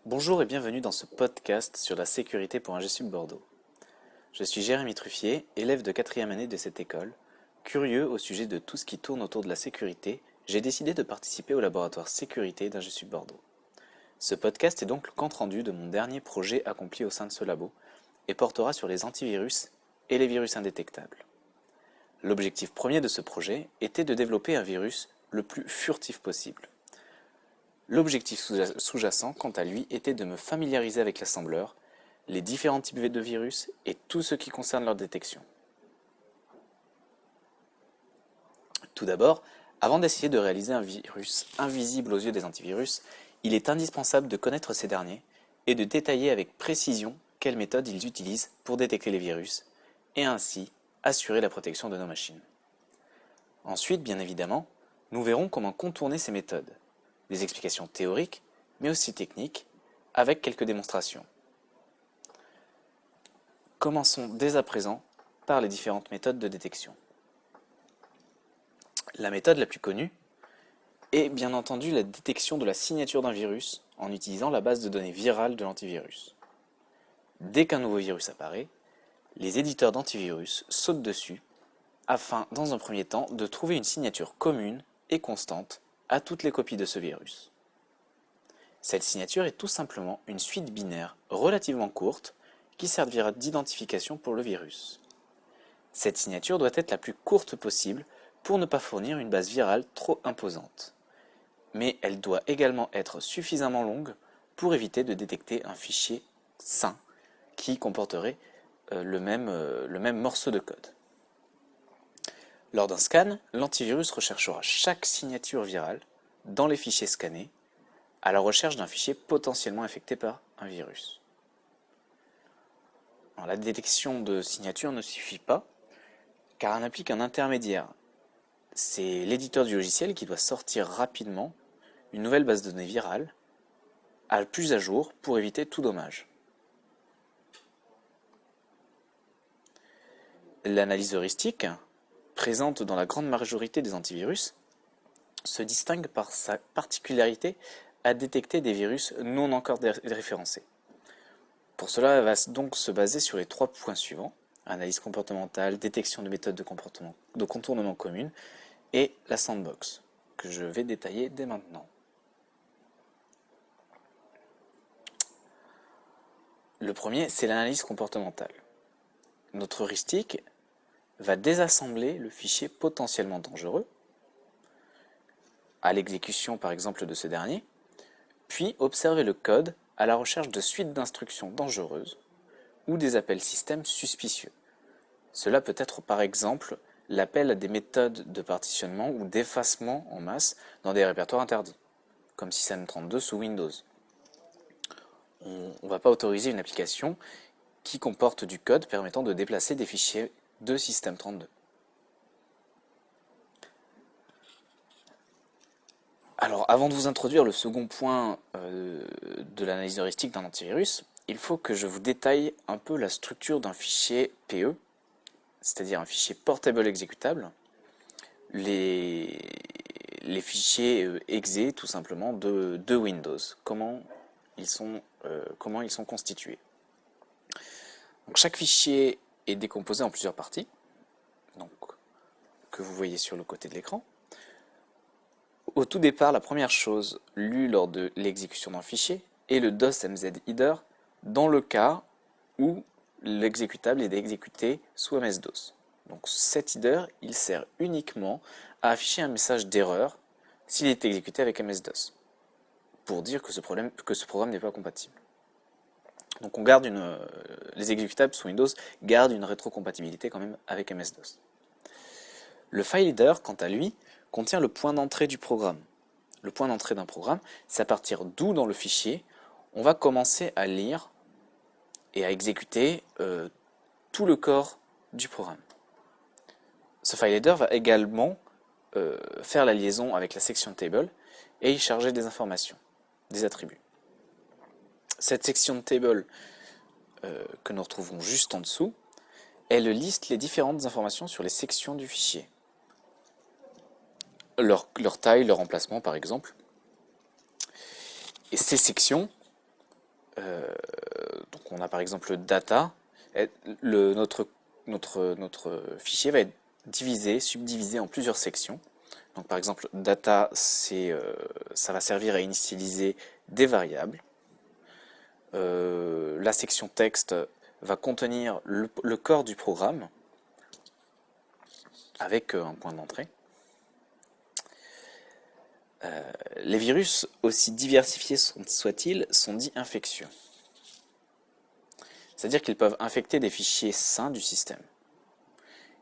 Bonjour et bienvenue dans ce podcast sur la sécurité pour un GSUB Bordeaux. Je suis Jérémy Truffier, élève de 4e année de cette école. Curieux au sujet de tout ce qui tourne autour de la sécurité, j'ai décidé de participer au laboratoire sécurité d'un GSUB Bordeaux. Ce podcast est donc le compte-rendu de mon dernier projet accompli au sein de ce labo et portera sur les antivirus et les virus indétectables. L'objectif premier de ce projet était de développer un virus le plus furtif possible. L'objectif sous-jacent, quant à lui, était de me familiariser avec l'assembleur, les différents types de virus et tout ce qui concerne leur détection. Tout d'abord, avant d'essayer de réaliser un virus invisible aux yeux des antivirus, il est indispensable de connaître ces derniers et de détailler avec précision quelles méthodes ils utilisent pour détecter les virus et ainsi assurer la protection de nos machines. Ensuite, bien évidemment, nous verrons comment contourner ces méthodes. Des explications théoriques, mais aussi techniques, avec quelques démonstrations. Commençons dès à présent par les différentes méthodes de détection. La méthode la plus connue est bien entendu la détection de la signature d'un virus en utilisant la base de données virale de l'antivirus. Dès qu'un nouveau virus apparaît, les éditeurs d'antivirus sautent dessus afin, dans un premier temps, de trouver une signature commune et constante à toutes les copies de ce virus. Cette signature est tout simplement une suite binaire relativement courte qui servira d'identification pour le virus. Cette signature doit être la plus courte possible pour ne pas fournir une base virale trop imposante. Mais elle doit également être suffisamment longue pour éviter de détecter un fichier sain qui comporterait le même morceau de code. Lors d'un scan, l'antivirus recherchera chaque signature virale dans les fichiers scannés à la recherche d'un fichier potentiellement infecté par un virus. Alors, la détection de signature ne suffit pas, car elle implique un intermédiaire. C'est l'éditeur du logiciel qui doit sortir rapidement une nouvelle base de données virale, plus à jour, pour éviter tout dommage. L'analyse heuristique, présente dans la grande majorité des antivirus, se distingue par sa particularité à détecter des virus non encore référencés. Pour cela, elle va donc se baser sur les 3 points suivants: analyse comportementale, détection de méthodes de contournement communes et la sandbox, que je vais détailler dès maintenant. Le premier, c'est l'analyse comportementale. Notre heuristique va désassembler le fichier potentiellement dangereux, à l'exécution par exemple de ce dernier, puis observer le code à la recherche de suites d'instructions dangereuses ou des appels système suspicieux. Cela peut être par exemple l'appel à des méthodes de partitionnement ou d'effacement en masse dans des répertoires interdits, comme System32 sous Windows. On ne va pas autoriser une application qui comporte du code permettant de déplacer des fichiers de System32. Alors, avant de vous introduire le second point de l'analyse heuristique d'un antivirus, il faut que je vous détaille un peu la structure d'un fichier PE, c'est-à-dire un fichier portable exécutable, les fichiers exe tout simplement de Windows, comment ils sont constitués. Donc, chaque fichier est décomposé en plusieurs parties, donc, que vous voyez sur le côté de l'écran. Au tout départ, la première chose lue lors de l'exécution d'un fichier est le DOS-MZ-header dans le cas où l'exécutable est exécuté sous MS-DOS. Donc cet header, il sert uniquement à afficher un message d'erreur s'il est exécuté avec MS-DOS, pour dire que ce programme n'est pas compatible. Donc on garde les exécutables sous Windows gardent une rétrocompatibilité quand même avec MS-DOS. Le file header, quant à lui, contient le point d'entrée du programme. Le point d'entrée d'un programme, c'est à partir d'où dans le fichier on va commencer à lire et à exécuter tout le corps du programme. Ce file header va également faire la liaison avec la section table et y charger des informations, des attributs. Cette section table que nous retrouvons juste en dessous, elle liste les différentes informations sur les sections du fichier. Leur taille, leur emplacement par exemple. Et ces sections Donc on a par exemple data. Notre fichier va être subdivisé en plusieurs sections. Donc par exemple data, ça va servir à initialiser des variables. La section texte va contenir le corps du programme avec un point d'entrée. Les virus, aussi diversifiés soient-ils, sont dits infectieux. C'est-à-dire qu'ils peuvent infecter des fichiers sains du système.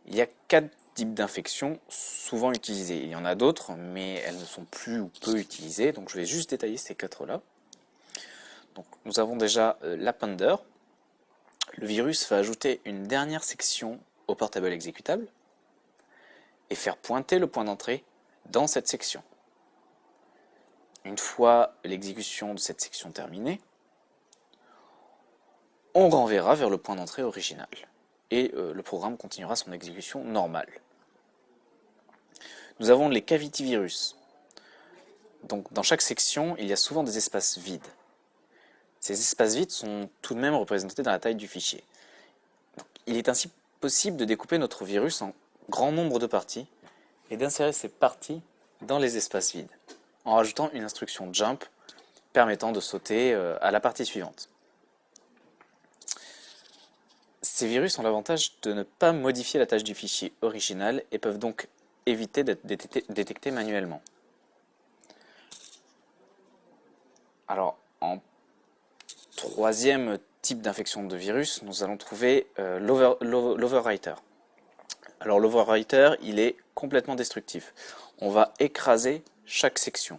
Il y a 4 types d'infections souvent utilisées. Il y en a d'autres, mais elles ne sont plus ou peu utilisées, donc je vais juste détailler ces 4-là. Donc nous avons déjà l'appender. Le virus va ajouter une dernière section au portable exécutable et faire pointer le point d'entrée dans cette section. Une fois l'exécution de cette section terminée, on renverra vers le point d'entrée original et le programme continuera son exécution normale. Nous avons les cavity virus. Donc dans chaque section, il y a souvent des espaces vides. Ces espaces vides sont tout de même représentés dans la taille du fichier. Donc, il est ainsi possible de découper notre virus en grand nombre de parties et d'insérer ces parties dans les espaces vides, en rajoutant une instruction jump permettant de sauter à la partie suivante. Ces virus ont l'avantage de ne pas modifier la taille du fichier original et peuvent donc éviter d'être détectés manuellement. Alors, en troisième type d'infection de virus, nous allons trouver l'overwriter. Alors l'overwriter, il est complètement destructif. On va écraser chaque section.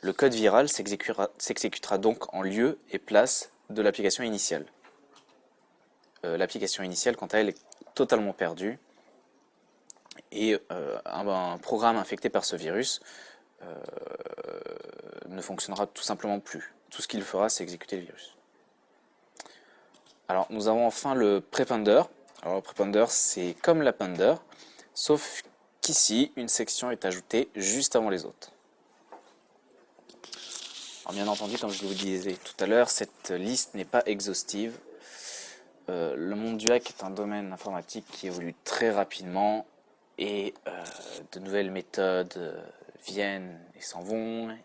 Le code viral s'exécutera donc en lieu et place de l'application initiale. L'application initiale, quant à elle, est totalement perdue. Et un programme infecté par ce virus ne fonctionnera tout simplement plus. Tout ce qu'il fera, c'est exécuter le virus. Alors, nous avons enfin le prepender. Alors, le prepender, c'est comme l'appender, sauf qu'ici, une section est ajoutée juste avant les autres. Alors, bien entendu, comme je vous le disais tout à l'heure, cette liste n'est pas exhaustive. Le monde du hack est un domaine informatique qui évolue très rapidement et de nouvelles méthodes viennent et s'en vont.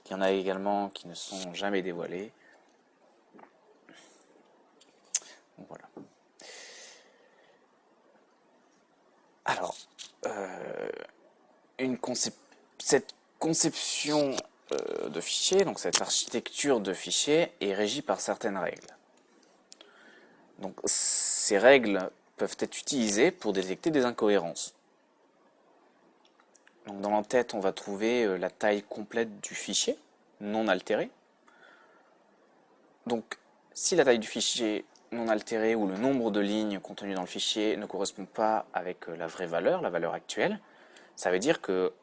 Il y en a également qui ne sont jamais dévoilées. Donc, voilà. Alors, cette conception de fichier, donc cette architecture de fichier, est régie par certaines règles. Donc, ces règles peuvent être utilisées pour détecter des incohérences. Donc, dans l'entête, on va trouver la taille complète du fichier, non altérée. Donc, si la taille du fichier non altérée ou le nombre de lignes contenues dans le fichier ne correspond pas avec la vraie valeur, la valeur actuelle, ça veut dire que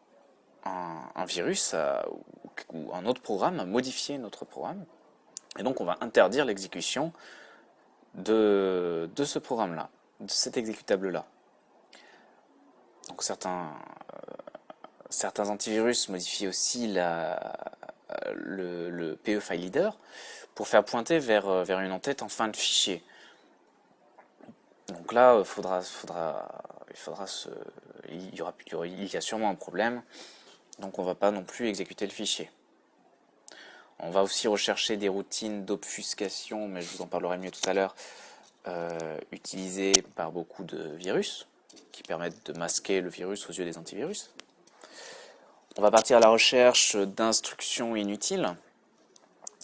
un virus ou un autre programme a modifié notre programme. Et donc, on va interdire l'exécution de ce programme-là, de cet exécutable-là. Donc, certains antivirus modifient aussi le PE File Leader pour faire pointer vers une entête en fin de fichier. Donc là, il y a sûrement un problème, donc on ne va pas non plus exécuter le fichier. On va aussi rechercher des routines d'obfuscation, mais je vous en parlerai mieux tout à l'heure, utilisées par beaucoup de virus, qui permettent de masquer le virus aux yeux des antivirus. On va partir à la recherche d'instructions inutiles.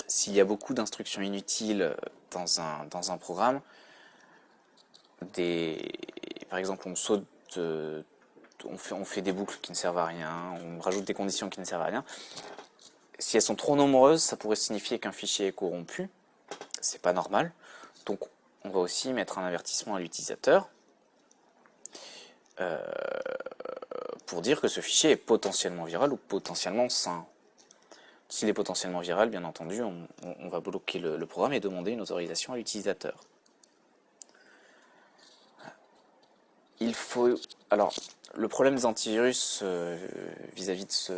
S'il y a beaucoup d'instructions inutiles dans un programme, par exemple, on fait des boucles qui ne servent à rien, on rajoute des conditions qui ne servent à rien. Si elles sont trop nombreuses, ça pourrait signifier qu'un fichier est corrompu. C'est pas normal. Donc, on va aussi mettre un avertissement à l'utilisateur pour dire que ce fichier est potentiellement viral ou potentiellement sain. S'il est potentiellement viral, bien entendu, on va bloquer le programme et demander une autorisation à l'utilisateur. Alors, le problème des antivirus vis-à-vis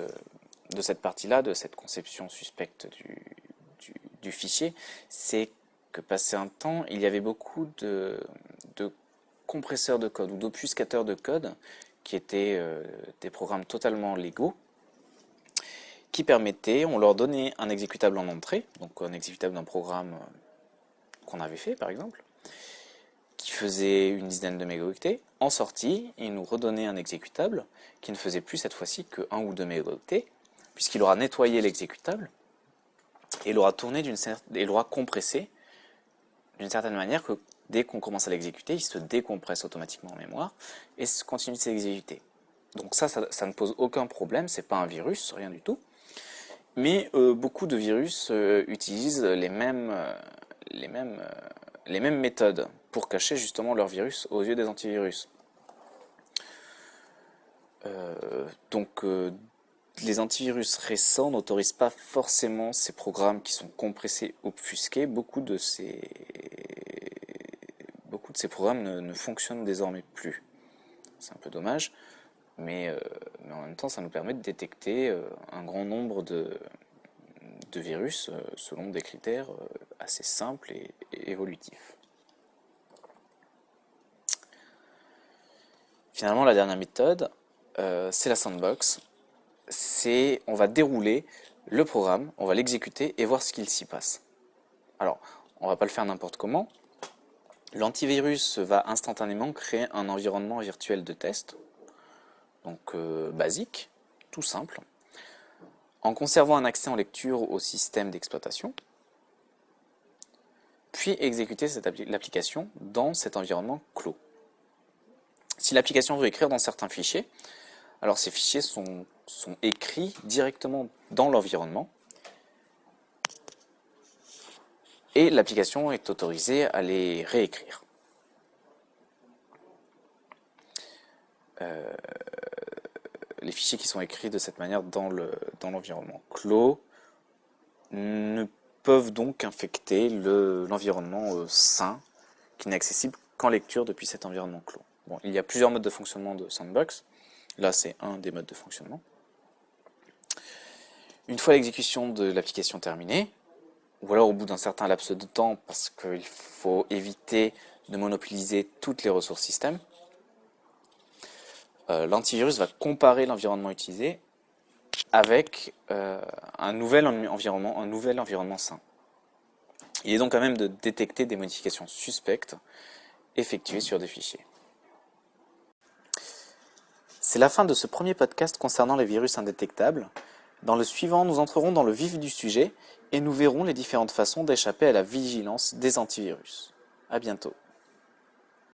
de cette partie-là, de cette conception suspecte du du fichier, c'est que passé un temps, il y avait beaucoup de compresseurs de code ou d'obfuscateurs de code qui étaient des programmes totalement légaux qui permettaient, on leur donnait un exécutable en entrée, donc un exécutable d'un programme qu'on avait fait par exemple, qui faisait une dizaine de mégaoctets. En sortie, il nous redonnait un exécutable qui ne faisait plus cette fois-ci que 1 ou 2 mégaoctets, puisqu'il aura nettoyé l'exécutable et il aura il aura compressé d'une certaine manière que dès qu'on commence à l'exécuter, il se décompresse automatiquement en mémoire et continue de s'exécuter. Donc ça ne pose aucun problème, c'est pas un virus, rien du tout. Mais beaucoup de virus utilisent les mêmes méthodes pour cacher justement leur virus aux yeux des antivirus. Donc les antivirus récents n'autorisent pas forcément ces programmes qui sont compressés, obfusqués. Beaucoup de ces programmes ne fonctionnent désormais plus. C'est un peu dommage, mais en même temps ça nous permet de détecter un grand nombre de virus selon des critères assez simples et évolutifs. Finalement, la dernière méthode, c'est la sandbox. On va dérouler le programme, on va l'exécuter et voir ce qu'il s'y passe. Alors, on va pas le faire n'importe comment. L'antivirus va instantanément créer un environnement virtuel de test, donc basique, tout simple, en conservant un accès en lecture au système d'exploitation, puis exécuter l'application dans cet environnement clos. Si l'application veut écrire dans certains fichiers, alors ces fichiers sont écrits directement dans l'environnement et l'application est autorisée à les réécrire. Les fichiers qui sont écrits de cette manière dans l'environnement clos ne peuvent donc infecter l'environnement sain qui n'est accessible qu'en lecture depuis cet environnement clos. Bon, il y a plusieurs modes de fonctionnement de Sandbox. Là, c'est un des modes de fonctionnement. Une fois l'exécution de l'application terminée, ou alors au bout d'un certain laps de temps, parce qu'il faut éviter de monopoliser toutes les ressources système, l'antivirus va comparer l'environnement utilisé avec un nouvel environnement sain. Il est donc à même de détecter des modifications suspectes effectuées sur des fichiers. C'est la fin de ce premier podcast concernant les virus indétectables. Dans le suivant, nous entrerons dans le vif du sujet et nous verrons les différentes façons d'échapper à la vigilance des antivirus. À bientôt.